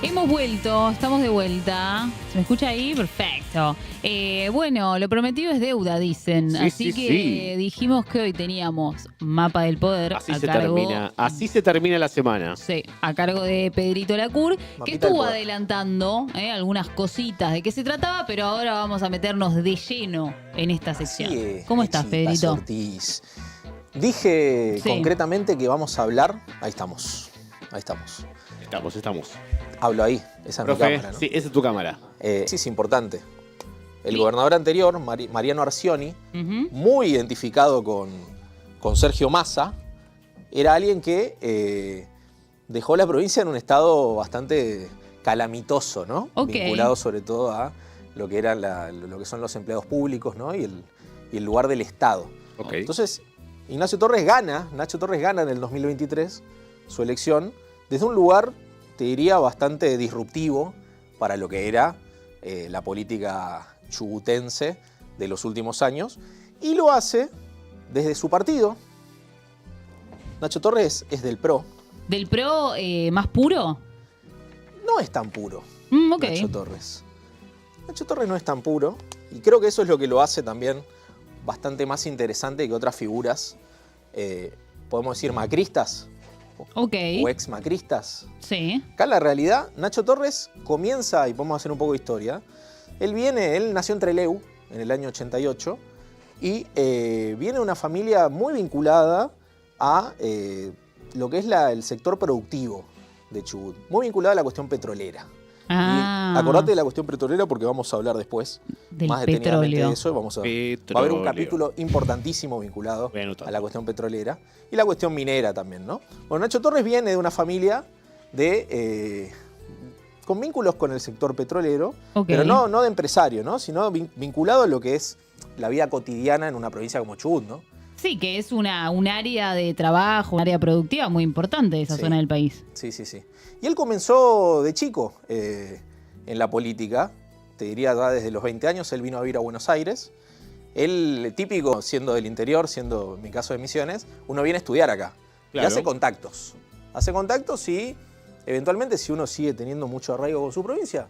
Hemos vuelto, estamos de vuelta. ¿Se me escucha ahí? Perfecto. Bueno, lo prometido es deuda, dicen. Sí, Así sí, que dijimos que hoy teníamos Mapa del Poder Así a se cargo. termina. Así se termina la semana. Sí, a cargo de Pedrito Lacour, que Mapita del estuvo Poder. adelantando algunas cositas de qué se trataba, pero ahora vamos a meternos de lleno en esta sección. Así es, ¿Cómo estás, Mechi, Pedrito? Ortiz. Dije Sí. concretamente que vamos a hablar. Ahí estamos. Ahí estamos. Estamos. Hablo ahí. Esa es mi Profe, cámara, ¿no? sí, esa es tu cámara. Sí, es importante. El Sí. gobernador anterior, Mariano Arcioni, Ujú. muy identificado con Sergio Massa, era alguien que dejó la provincia en un estado bastante calamitoso, ¿no? Ok. Vinculado sobre todo a lo que eran lo que son los empleados públicos, ¿no? Y el lugar del Estado. Ok. Entonces, Nacho Torres gana en el 2023 su elección desde un lugar, te diría, bastante disruptivo para lo que era la política chubutense de los últimos años, y lo hace desde su partido. Nacho Torres es del PRO, ¿Del PRO más puro? no es tan puro. Ok. Nacho Torres. Nacho Torres no es tan puro, y creo que eso es lo que lo hace también bastante más interesante que otras figuras, podemos decir macristas Ok. o ex macristas. Sí. Acá la realidad, Nacho Torres comienza, y podemos hacer un poco de historia, él nació en Trelew en el año 88 y viene de una familia muy vinculada a lo que es el sector productivo de Chubut, muy vinculada a la cuestión petrolera. Ah. Y acordate de la cuestión petrolera porque vamos a hablar después Del más detenidamente petróleo. de eso. Va a haber un Petróleo. capítulo importantísimo vinculado Voy anotando. a la cuestión petrolera y la cuestión minera también, ¿no? Bueno, Nacho Torres viene de una familia con vínculos con el sector petrolero, Ok. pero no de empresario, ¿no? Sino vinculado a lo que es la vida cotidiana en una provincia como Chubut, ¿no? Sí, que es un área de trabajo, un área productiva muy importante de esa Sí. zona del país. Sí. Y él comenzó de chico en la política, te diría ya desde los 20 años, él vino a vivir a Buenos Aires. Él, típico, siendo del interior, siendo en mi caso de Misiones, uno viene a estudiar acá. Claro. Y hace contactos. Hace contactos y eventualmente si uno sigue teniendo mucho arraigo con su provincia,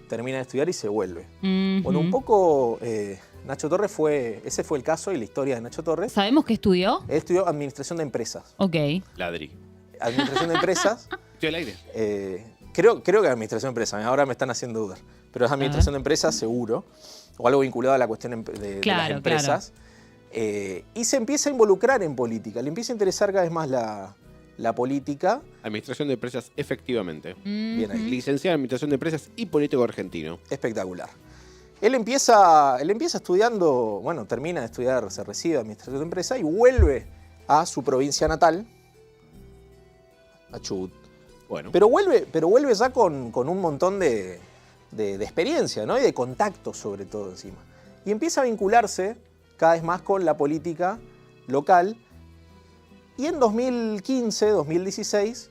termina de estudiar y se vuelve. Ujú. Bueno, un poco Nacho Torres ese fue el caso y la historia de Nacho Torres. ¿Sabemos qué estudió? Él estudió Administración de Empresas. Ok. Ladri. Administración de Empresas. Estoy al aire. Creo que Administración de Empresas, ahora me están haciendo dudar, pero es Administración de Empresas seguro, o algo vinculado a la cuestión de las empresas. Y se empieza a involucrar en política, le empieza a interesar cada vez más la política. Administración de empresas, efectivamente. Bien ahí. Licenciado en Administración de Empresas y político argentino. Espectacular. Él empieza estudiando, bueno, termina de estudiar, se recibe de Administración de Empresas y vuelve a su provincia natal, a Chubut. Bueno. Pero vuelve ya con un montón de experiencia, ¿no? Y de contactos sobre todo encima. Y empieza a vincularse cada vez más con la política local. Y en 2015, 2016,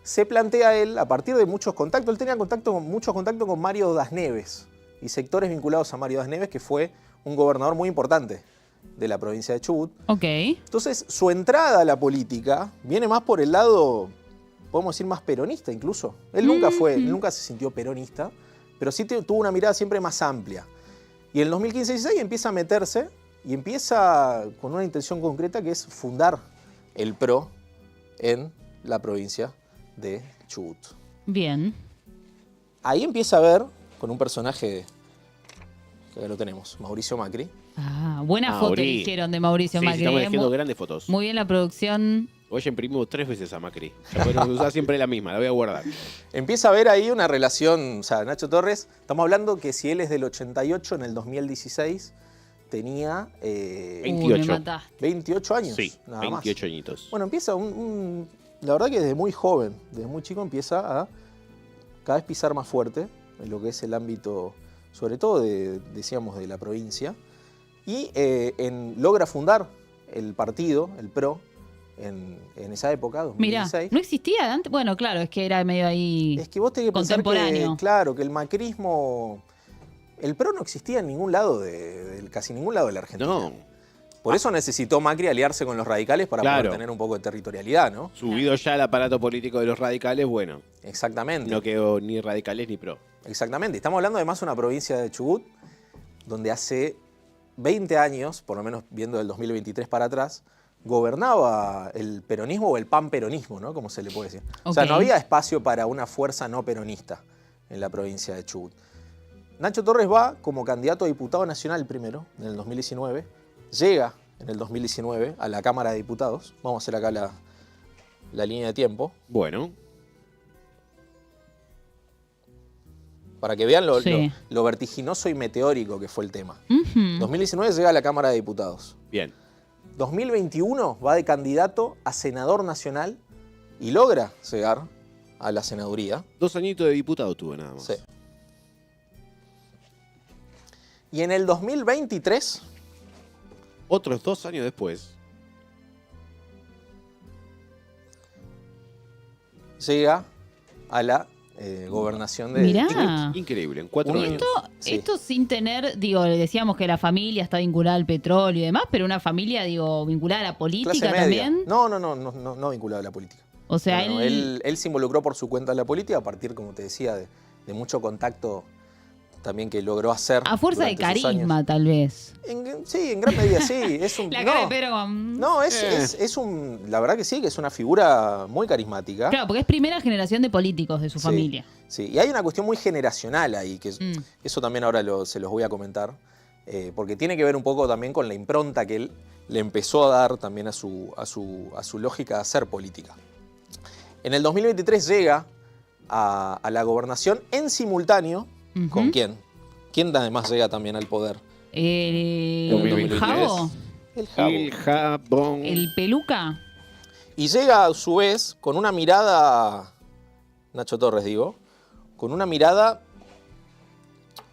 se plantea él, a partir de muchos contactos, él tenía muchos contactos con Mario Das Neves y sectores vinculados a Mario Das Neves, que fue un gobernador muy importante de la provincia de Chubut. Ok. Entonces, su entrada a la política viene más por el lado, podemos decir, más peronista incluso. Él nunca se sintió peronista, pero sí tuvo una mirada siempre más amplia. Y en el 2015-16 empieza a meterse y empieza con una intención concreta que es fundar el PRO en la provincia de Chubut. Bien. Ahí empieza a ver con un personaje, que lo tenemos, Mauricio Macri. Ah, buena foto Mauri. hicieron de Mauricio Sí, Macri. estamos haciendo Muy, grandes fotos. muy bien la producción. Hoy imprimimos 3 veces a Macri. Ya podemos usar siempre la misma, la voy a guardar. Empieza a ver ahí una relación, o sea, Nacho Torres, estamos hablando que si él es del 88, en el 2016 tenía 28. Me mataste. 28 años. Sí, nada 28 más. añitos. Bueno, empieza la verdad que desde muy joven, desde muy chico empieza a cada vez pisar más fuerte en lo que es el ámbito, sobre todo decíamos, de la provincia, y logra fundar el partido, el PRO, en esa época, Mirá, 2016. ¿no existía antes? Bueno, claro, es que era medio ahí Es que vos tenés que pensar que, contemporáneo. claro, que el macrismo, el PRO no existía en ningún lado, casi ningún lado de la Argentina. No, Por eso necesitó Macri aliarse con los radicales para Claro. poder tener un poco de territorialidad, ¿no? subido ya al aparato político de los radicales, bueno. Exactamente. No quedó ni radicales ni pro. Exactamente. Estamos hablando además de una provincia de Chubut donde hace 20 años, por lo menos viendo del 2023 para atrás, gobernaba el peronismo o el panperonismo, ¿no? Como se le puede decir. O sea, no había espacio para una fuerza no peronista en la provincia de Chubut. Nacho Torres va como candidato a diputado nacional primero, en el 2019. Llega en el 2019 a la Cámara de Diputados. Vamos a hacer acá la línea de tiempo. Bueno. Para que vean lo vertiginoso y meteórico que fue el tema. 2019 llega a la Cámara de Diputados. Bien. 2021 va de candidato a senador nacional y logra llegar a la senaduría. 2 añitos de diputado tuvo nada más. Sí. Y en el 2023... Otros 2 años después. Llega a la gobernación de... Mirá. Increíble, en 4 años. Esto sin tener, digo, le decíamos que la familia está vinculada al petróleo y demás, pero una familia, digo, vinculada a la política clase media. también. No vinculada a la política. O sea, Bueno, él se involucró por su cuenta en la política a partir, como te decía, de mucho contacto también que logró hacer. A fuerza de durante sus carisma, años. tal vez. Sí, en gran medida sí. Es un, La cara de Pedro. No, es un. La verdad que sí, que es una figura muy carismática. Claro, porque es primera generación de políticos de su familia. Sí, y hay una cuestión muy generacional ahí, que eso también ahora se los voy a comentar, porque tiene que ver un poco también con la impronta que él le empezó a dar también a su lógica de hacer política. En el 2023 llega a la gobernación en simultáneo. ¿Con quién? ¿Quién además llega también al poder? El Jabo. El Jabón. El Peluca. Y llega a su vez con una mirada, Nacho Torres digo, con una mirada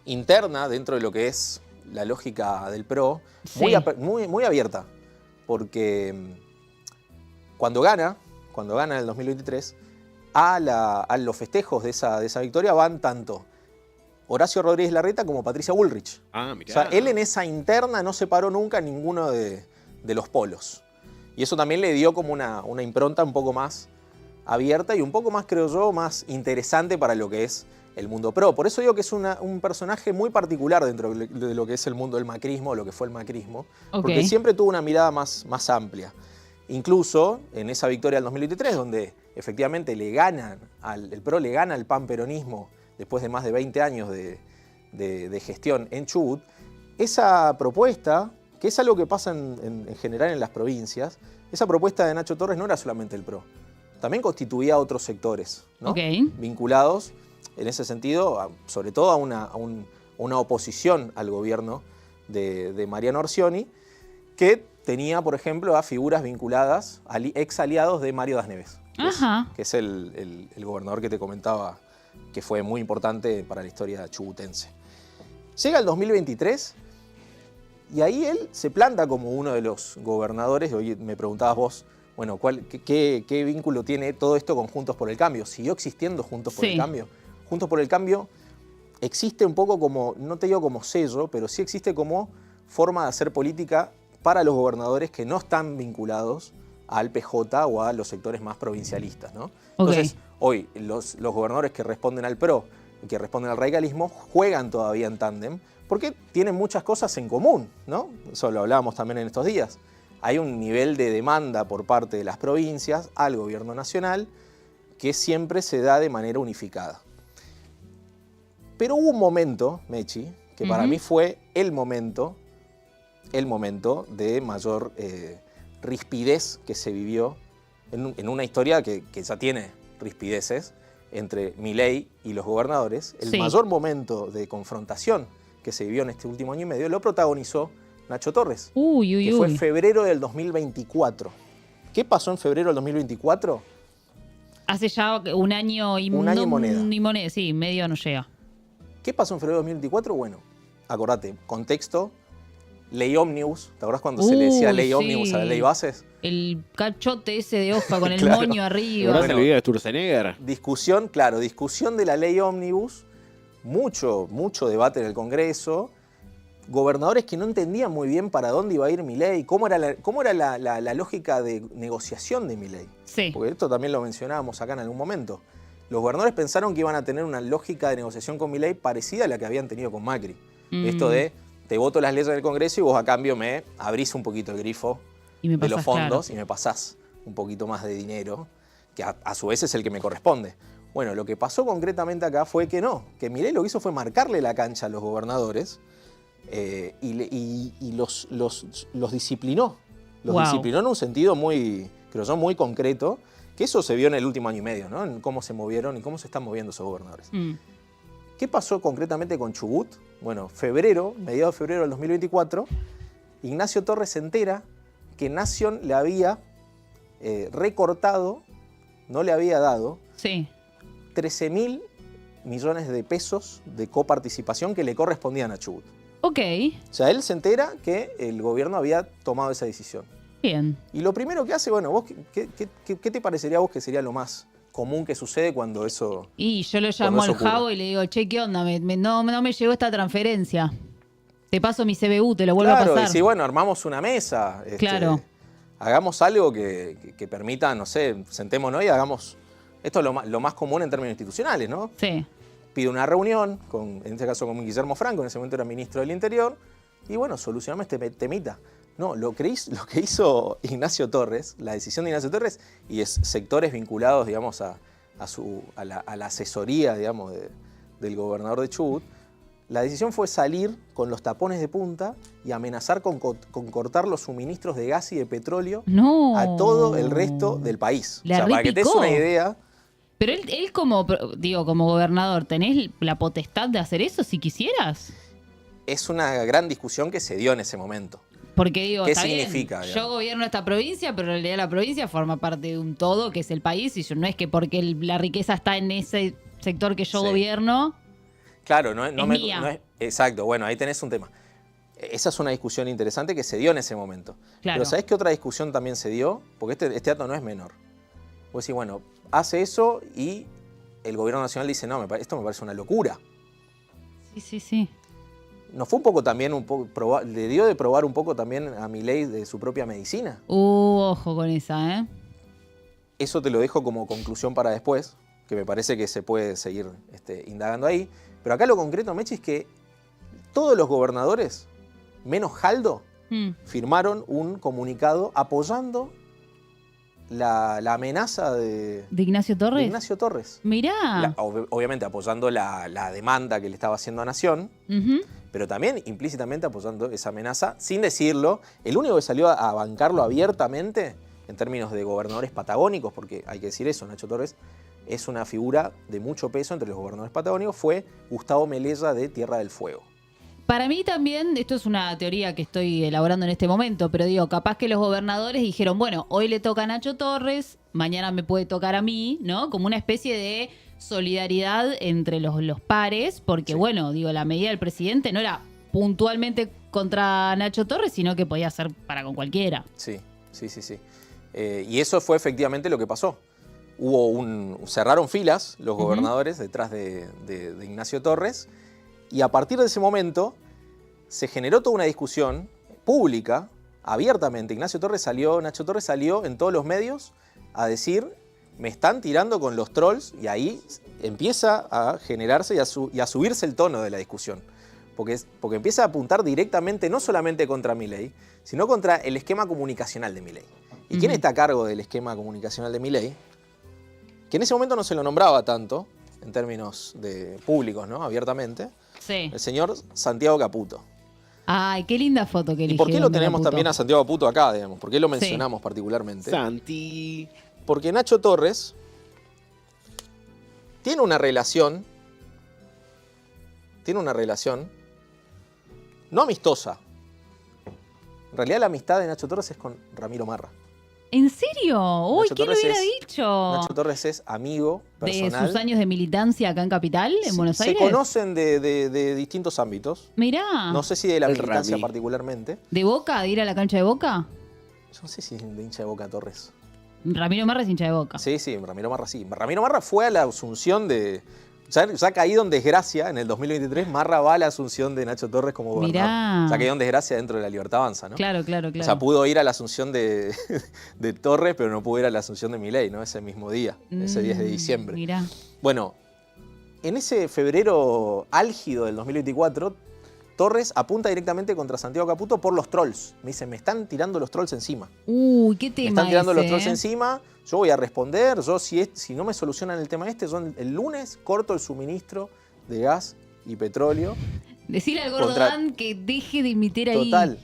interna dentro de lo que es la lógica del PRO, muy abierta. Porque cuando gana en el 2023, a los festejos de esa victoria van tanto Horacio Rodríguez Larreta como Patricia Bullrich. Ah, mirá. O sea, él en esa interna no separó nunca ninguno de los polos. Y eso también le dio como una impronta un poco más abierta y un poco más, creo yo, más interesante para lo que es el mundo pro. Por eso digo que es un personaje muy particular dentro de lo que es el mundo del macrismo, lo que fue el macrismo, porque siempre tuvo una mirada más amplia. Incluso en esa victoria del 2023, donde efectivamente el PRO le gana al panperonismo después de más de 20 años de gestión en Chubut, esa propuesta, que es algo que pasa en general en las provincias, esa propuesta de Nacho Torres no era solamente el PRO, también constituía a otros sectores, ¿no? Vinculados en ese sentido, sobre todo a una oposición al gobierno de Mariano Orsioni, que tenía, por ejemplo, a figuras vinculadas a ex aliados de Mario Das Neves, que es el gobernador que te comentaba, que fue muy importante para la historia chubutense. Llega el 2023 y ahí él se planta como uno de los gobernadores. Hoy me preguntabas vos, bueno, ¿qué vínculo tiene todo esto con Juntos por el Cambio? ¿Siguió existiendo Juntos por el Cambio? Juntos por el Cambio existe un poco como, no te digo como sello, pero sí existe como forma de hacer política para los gobernadores que no están vinculados al PJ o a los sectores más provincialistas, ¿no? Entonces, hoy los gobernadores que responden al PRO, que responden al radicalismo, juegan todavía en tándem porque tienen muchas cosas en común, ¿no? Eso lo hablábamos también en estos días. Hay un nivel de demanda por parte de las provincias al gobierno nacional que siempre se da de manera unificada. Pero hubo un momento, Mechi, que para mí fue el momento de mayor rispidez que se vivió en una historia que ya tiene rispideces entre Milei y los gobernadores. El mayor momento de confrontación que se vivió en este último año y medio lo protagonizó Nacho Torres, que fue en febrero del 2024. ¿Qué pasó en febrero del 2024? Hace ya un año y moneda. Sí, medio no llega. ¿Qué pasó en febrero del 2024? Bueno, acordate, contexto, ley ómnibus. ¿Te acordás cuando se le decía ley ómnibus a la ley bases? El cachote ese de hoja con el moño arriba. ¿Te acordás el video de Sturzenegger? Discusión de la ley ómnibus, mucho debate en el Congreso, gobernadores que no entendían muy bien para dónde iba a ir Milei, cómo era la lógica de negociación de Milei. Sí. Porque esto también lo mencionábamos acá en algún momento. Los gobernadores pensaron que iban a tener una lógica de negociación con Milei parecida a la que habían tenido con Macri. Esto de, te voto las leyes del Congreso y vos a cambio me abrís un poquito el grifo de los fondos y me pasás un poquito más de dinero, que a su vez es el que me corresponde. Bueno, lo que pasó concretamente acá fue que no, que Milei lo que hizo fue marcarle la cancha a los gobernadores y los disciplinó. Los disciplinó en un sentido muy, creo yo, muy concreto, que eso se vio en el último año y medio, ¿no? En cómo se movieron y cómo se están moviendo esos gobernadores. ¿Qué pasó concretamente con Chubut? Bueno, mediados de febrero del 2024, Ignacio Torres se entera que Nación le había recortado, no le había dado, 13.000 millones de pesos de coparticipación que le correspondían a Chubut. Ok. O sea, él se entera que el gobierno había tomado esa decisión. Bien. Y lo primero que hace, bueno, vos, ¿qué te parecería a vos que sería lo más común que sucede cuando eso Y yo lo llamo al Javo y le digo, che, ¿qué onda? No me llegó esta transferencia. Te paso mi CBU, te lo vuelvo a pasar. Claro, y sí, bueno, armamos una mesa. Claro. Hagamos algo que permita, no sé, sentémonos y hagamos... Esto es lo más común en términos institucionales, ¿no? Sí. Pide una reunión, en este caso con Guillermo Franco, en ese momento era ministro del Interior, y bueno, solucionamos este temita. No, lo que hizo Ignacio Torres, la decisión de Ignacio Torres, y es sectores vinculados, digamos, a la asesoría, digamos, del gobernador de Chubut, la decisión fue salir con los tapones de punta y amenazar con cortar los suministros de gas y de petróleo a todo el resto del país. La para que te des una idea... Pero él como gobernador, ¿tenés la potestad de hacer eso si quisieras? Es una gran discusión que se dio en ese momento. Porque digo, ¿qué está significa? Bien, yo gobierno esta provincia, pero en realidad la provincia forma parte de un todo que es el país y no es que porque la riqueza está en ese sector que yo gobierno. Claro, mía. Exacto, bueno, ahí tenés un tema. Esa es una discusión interesante que se dio en ese momento. Claro. Pero ¿sabés qué otra discusión también se dio? Porque este dato no es menor. Vos decís, bueno, hace eso y el gobierno nacional dice, no, esto me parece una locura. Sí. ¿No fue un poco también, le dio de probar un poco también a Milei de su propia medicina? Ojo con esa, ¿eh? Eso te lo dejo como conclusión para después, que me parece que se puede seguir indagando ahí. Pero acá lo concreto, Mechi, es que todos los gobernadores, menos Jaldo, firmaron un comunicado apoyando la amenaza de Ignacio Torres. De Ignacio Torres. Mirá. Obviamente apoyando la demanda que le estaba haciendo a Nación, pero también implícitamente apoyando esa amenaza, sin decirlo. El único que salió a bancarlo abiertamente, en términos de gobernadores patagónicos, porque hay que decir eso, Nacho Torres es una figura de mucho peso entre los gobernadores patagónicos, fue Gustavo Melella de Tierra del Fuego. Para mí también, esto es una teoría que estoy elaborando en este momento, pero digo, capaz que los gobernadores dijeron, bueno, hoy le toca a Nacho Torres, mañana me puede tocar a mí, ¿no? Como una especie de solidaridad entre los pares, porque bueno, digo, la medida del presidente no era puntualmente contra Nacho Torres, sino que podía ser para con cualquiera. Sí. Y eso fue efectivamente lo que pasó. Cerraron filas los gobernadores detrás de Ignacio Torres, y a partir de ese momento se generó toda una discusión pública, abiertamente. Nacho Torres salió en todos los medios a decir, me están tirando con los trolls, y ahí empieza a generarse y a subirse el tono de la discusión. Porque empieza a apuntar directamente, no solamente contra Milei, sino contra el esquema comunicacional de Milei. ¿Y quién está a cargo del esquema comunicacional de Milei? Que en ese momento no se lo nombraba tanto, en términos públicos, ¿no? Abiertamente. Sí. El señor Santiago Caputo. Ay, qué linda foto que eligieron. ¿Y por qué lo tenemos también a Santiago Caputo acá, digamos? ¿Por qué lo mencionamos particularmente? Santi. Porque Nacho Torres tiene una relación no amistosa. En realidad la amistad de Nacho Torres es con Ramiro Marra. ¿En serio? Uy, ¿quién lo hubiera dicho? Nacho Torres es amigo personal. ¿De sus años de militancia acá en Capital, en Buenos Aires? Se conocen de distintos ámbitos. Mirá. No sé si de la militancia particularmente. ¿De Boca? ¿De ir a la cancha de Boca? Yo no sé si es de hincha de Boca Torres. Ramiro Marra es hincha de Boca. Sí, Ramiro Marra sí. Ramiro Marra fue a la asunción Ya caído en desgracia en el 2023, Marra va a la asunción de Nacho Torres como gobernador. Mirá. Ya caído en desgracia dentro de la Libertad Avanza, ¿no? Claro. O sea, pudo ir a la asunción de Torres, pero no pudo ir a la asunción de Milei, ¿no? Ese mismo día, ese 10 de diciembre. Mirá. Bueno, en ese febrero álgido del 2024, Torres apunta directamente contra Santiago Caputo por los trolls. Me dice, me están tirando los trolls encima. Uy, qué tema Me están tirando ese, los trolls encima, yo voy a responder, yo si no me solucionan el tema yo el lunes corto el suministro de gas y petróleo. Decirle al gordo Dan que deje de emitir ahí. Total.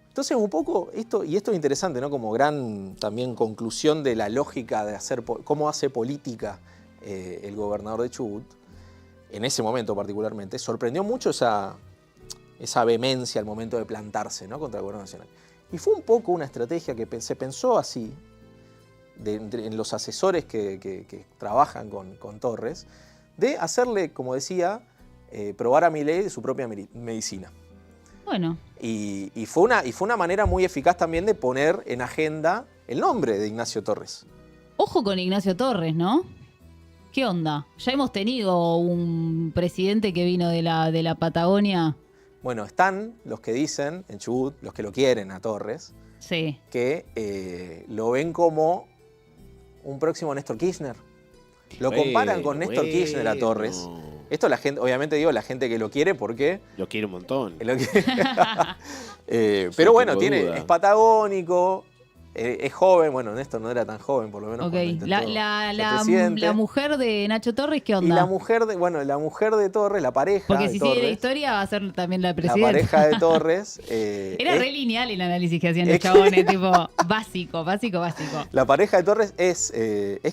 Entonces, un poco, esto es interesante, ¿no? Como gran también conclusión de la lógica de cómo hace política el gobernador de Chubut, en ese momento particularmente, sorprendió mucho esa vehemencia al momento de plantarse, ¿no? Contra el gobierno nacional. Y fue un poco una estrategia que se pensó así, en los asesores que trabajan con Torres, de hacerle, como decía, probar a Milei de su propia medicina. Bueno. Y fue una manera muy eficaz también de poner en agenda el nombre de Ignacio Torres. Ojo con Ignacio Torres, ¿no? ¿Qué onda? Ya hemos tenido un presidente que vino de la Patagonia. Bueno, están los que dicen en Chubut, los que lo quieren a Torres, Sí. que lo ven como un próximo Néstor Kirchner. Lo comparan con Néstor Kirchner a Torres. Esto la gente, obviamente digo, la gente que lo quiere porque... Lo quiere un montón. Pero bueno, es patagónico, es joven. Bueno, Néstor no era tan joven, por lo menos. Ok. La mujer de Nacho Torres, ¿qué onda? Y la mujer de Torres, la pareja Porque de si Torres, sigue la historia va a ser también la la presidenta. pareja de Torres... Era re lineal el análisis que hacían los chabones, tipo básico. La pareja de Torres es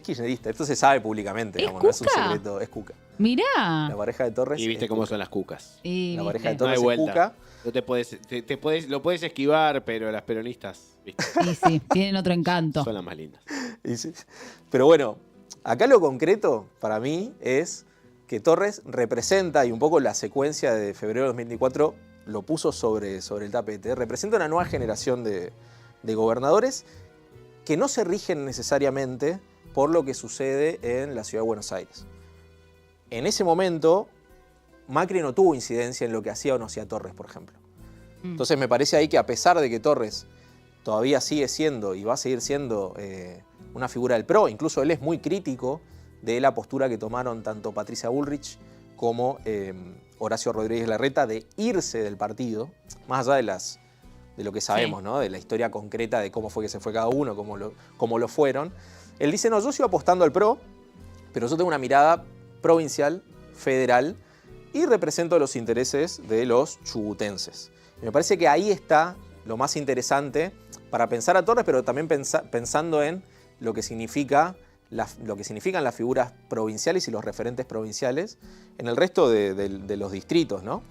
kirchnerista, esto se sabe públicamente, ¿Es digamos, no es un cuca? secreto, es cuca. Mirá. La pareja de Torres Y viste es cómo cuca. son las cucas. Y, La pareja de ¿viste? No hay Torres es vuelta. cuca. No lo puedes esquivar, pero las peronistas, ¿viste? Y sí, tienen otro encanto. Son las más lindas. Y sí. Pero bueno, acá lo concreto para mí es que Torres representa, y un poco la secuencia de febrero de 2024 lo puso sobre el tapete, representa una nueva generación de gobernadores que no se rigen necesariamente por lo que sucede en la ciudad de Buenos Aires. En ese momento, Macri no tuvo incidencia en lo que hacía o no hacía Torres, por ejemplo. Entonces me parece ahí que a pesar de que Torres todavía sigue siendo y va a seguir siendo una figura del PRO, incluso él es muy crítico de la postura que tomaron tanto Patricia Bullrich como Horacio Rodríguez Larreta de irse del partido, más allá de lo que sabemos, sí, ¿no? De la historia concreta de cómo fue que se fue cada uno, cómo lo fueron. Él dice, no, yo sigo apostando al PRO, pero yo tengo una mirada provincial, federal, y represento los intereses de los chubutenses. Y me parece que ahí está lo más interesante para pensar a Torres, pero también pensando en lo que significan las figuras provinciales y los referentes provinciales en el resto de los distritos, ¿no?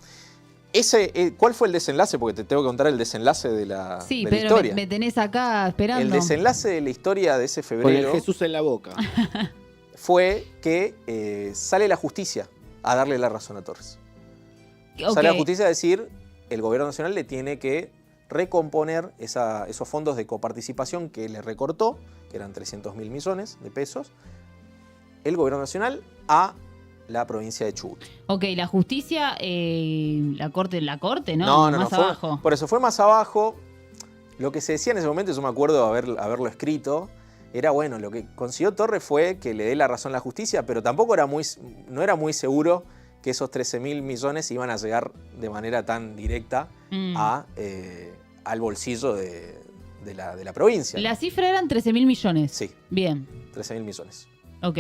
¿Cuál fue el desenlace? Porque te tengo que contar el desenlace de la historia. Me tenés acá esperando. El desenlace de la historia de ese febrero... Con el Jesús en la boca. Fue que sale la justicia a darle la razón a Torres. Okay. Sale la justicia a decir, el gobierno nacional le tiene que recomponer esos fondos de coparticipación que le recortó, que eran 300.000 millones de pesos, el gobierno nacional a la provincia de Chubut. Ok, la justicia, la corte, ¿no? No, más abajo. Por eso fue más abajo. Lo que se decía en ese momento, yo me acuerdo haberlo escrito, era bueno, lo que consiguió Torres fue que le dé la razón a la justicia, pero tampoco no era muy seguro que esos 13.000 millones iban a llegar de manera tan directa al bolsillo de la provincia. La cifra eran 13.000 millones. Sí. Bien. 13.000 millones. Ok.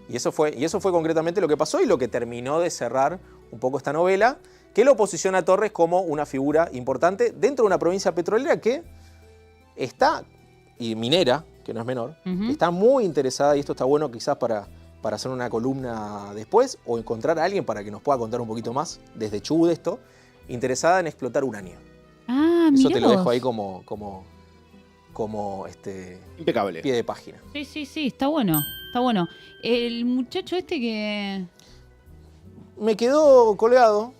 Y eso fue concretamente lo que pasó y lo que terminó de cerrar un poco esta novela, que lo posiciona a Torres como una figura importante dentro de una provincia petrolera que está, y minera, que no es menor, está muy interesada, y esto está bueno quizás para hacer una columna después, o encontrar a alguien para que nos pueda contar un poquito más desde Chubut esto, interesada en explotar uranio. Ah, eso mirá te lo vos. dejo ahí como impecable. Pie de página. Sí, está bueno. Está bueno. El muchacho este que... Me quedó colgado.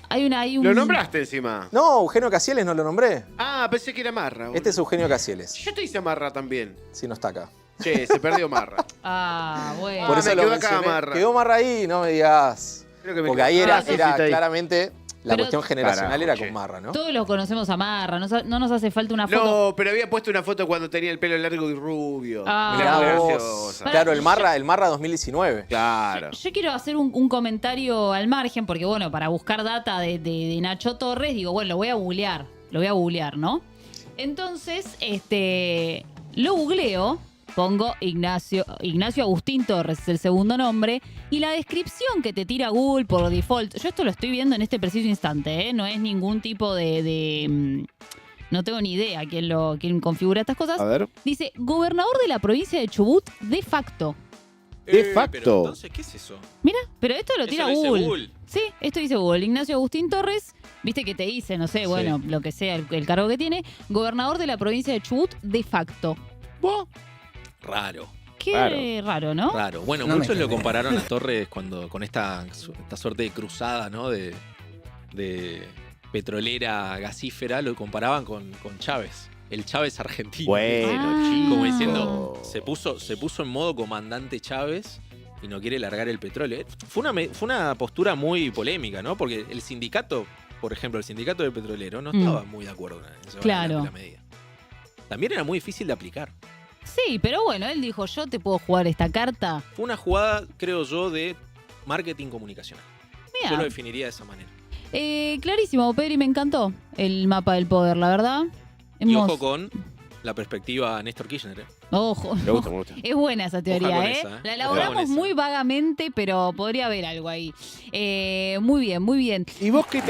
Hay un... ¿Lo nombraste encima? No, Eugenio Casieles no lo nombré. Ah, pensé que era Marra. Este es Eugenio Casieles. Yo te hice Marra también. Sí, no está acá. Che, se perdió Marra. Ah, bueno. Por eso me lo quedó acá mencioné. Marra. Quedó Marra ahí, no me digas. Creo que me Porque quedó- ahí era sí, está ahí. claramente la Pero- cuestión generacional Carajo, era che. con Marra, ¿no? Todos los conocemos a Marra, no nos hace falta una foto. No, pero había puesto una foto cuando tenía el pelo largo y rubio. Ah. Era muy Mirá vos. graciosa. Claro, el Marra 2019. Claro. Yo quiero hacer un comentario al margen, porque bueno, para buscar data de Nacho Torres, digo, bueno, lo voy a googlear, ¿no? Entonces, lo googleo, pongo Ignacio Agustín Torres, es el segundo nombre, y la descripción que te tira Google por default, yo esto lo estoy viendo en este preciso instante, ¿eh? No es ningún tipo no tengo ni idea quién configura estas cosas. A ver. Dice, gobernador de la provincia de Chubut de facto. De facto. Pero entonces, ¿qué es eso? Mira, pero esto lo Eso tira lo dice Google. Google. Sí, esto dice Google. Ignacio Agustín Torres, viste que te dice, no sé, Sí. bueno, lo que sea, el cargo que tiene, gobernador de la provincia de Chubut de facto. Raro, Qué raro, ¿no? raro. Bueno, No me muchos lo genera. compararon a Torres con esta suerte de cruzada, ¿no? De petrolera gasífera, lo comparaban con Chávez. El Chávez argentino. Bueno, Ah. chico. Como diciendo, se puso en modo comandante Chávez y no quiere largar el petróleo. Fue una postura muy polémica, ¿no? Porque el sindicato, por ejemplo, el sindicato del petrolero no estaba muy de acuerdo en llevar Claro. adelante la medida. También era muy difícil de aplicar. Sí, pero bueno, él dijo, yo te puedo jugar esta carta. Fue una jugada, creo yo, de marketing comunicacional. Yo lo Mira, definiría de esa manera. clarísimo, Pedri, me encantó el mapa del poder, la verdad. Y Hemos- ojo con la perspectiva Néstor Kirchner. ¿eh? Ojo. Me gusta, me gusta. Es buena esa teoría, Ojalá con ¿eh? esa, ¿eh? La Ojalá elaboramos con esa. muy vagamente, pero podría haber algo ahí. Muy bien, muy bien. ¿Y vos qué